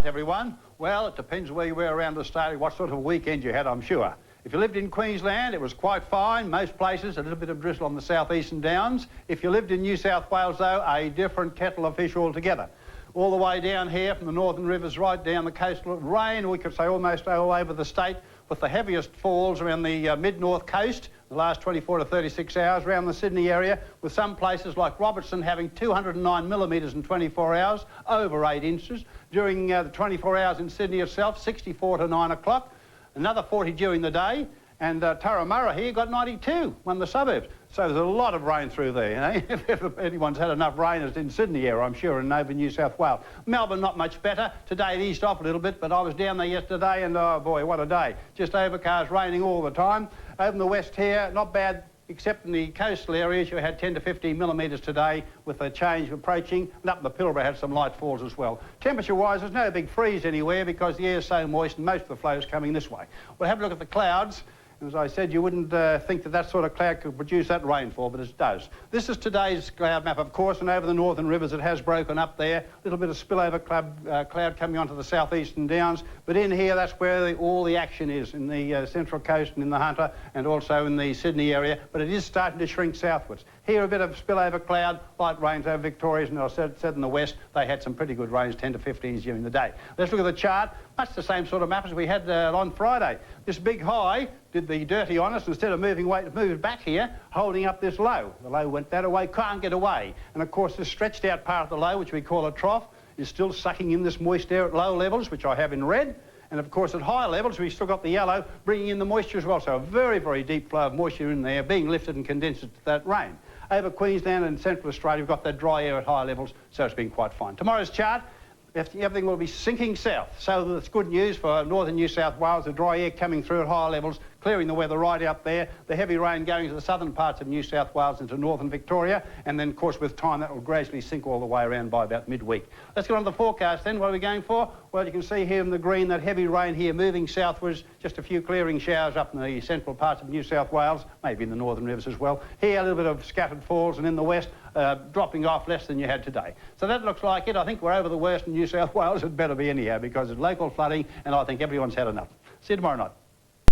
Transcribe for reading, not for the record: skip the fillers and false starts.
Right, everyone. Well, it depends where you were around Australia, what sort of weekend you had, I'm sure. If you lived in Queensland, it was quite fine. Most places, a little bit of drizzle on the southeastern downs. If you lived in New South Wales, though, a different kettle of fish altogether. All the way down here from the northern rivers right down the coastal, rain, we could say almost all over the state, with the heaviest falls around the mid-north coast, the last 24 to 36 hours around the Sydney area, with some places like Robertson having 209 millimetres in 24 hours, over 8 inches. During the 24 hours in Sydney itself, 64 to 9 o'clock, another 40 during the day, and Turramurra here got 92, one of the suburbs. So there's a lot of rain through there, you know? If anyone's had enough rain, it's in Sydney here, I'm sure, and over New South Wales. Melbourne, not much better. Today it eased off a little bit, but I was down there yesterday, and oh boy, what a day. Just overcast, raining all the time. Over in the west here, not bad, except in the coastal areas, you had 10 to 15 millimetres today with a change approaching, and up in the Pilbara had some light falls as well. Temperature-wise, there's no big freeze anywhere because the air's so moist and most of the flow is coming this way. We'll have a look at the clouds. As I said, you wouldn't think that that sort of cloud could produce that rainfall, but it does. This is today's cloud map, of course, and over the northern rivers it has broken up there. A little bit of spillover cloud coming onto the southeastern downs, but in here that's where all the action is, in the central coast and in the Hunter, and also in the Sydney area, but it is starting to shrink southwards. Here a bit of spillover cloud, light rains over Victoria, and as I said in the west, they had some pretty good rains, 10 to 15s during the day. Let's look at the chart. Much the same sort of map as we had on Friday. This big high did the dirty on us. Instead of moving away, it moved back here, holding up this low. The low went that away, can't get away. And of course, this stretched out part of the low, which we call a trough, is still sucking in this moist air at low levels, which I have in red. And of course, at higher levels, we've still got the yellow, bringing in the moisture as well. So a very, very deep flow of moisture in there, being lifted and condensed to that rain. Over Queensland and Central Australia, we've got that dry air at higher levels, so it's been quite fine. Tomorrow's chart, everything will be sinking south. So that's good news for northern New South Wales, the dry air coming through at higher levels, clearing the weather right out there, the heavy rain going to the southern parts of New South Wales into northern Victoria, and then, of course, with time, that will gradually sink all the way around by about midweek. Let's get on to the forecast then. What are we going for? Well, you can see here in the green, that heavy rain here moving southwards, just a few clearing showers up in the central parts of New South Wales, maybe in the northern rivers as well. Here, a little bit of scattered falls, and in the west, dropping off less than you had today. So that looks like it. I think we're over the worst in New South Wales. It better be anyhow, because it's local flooding, and I think everyone's had enough. See you tomorrow night.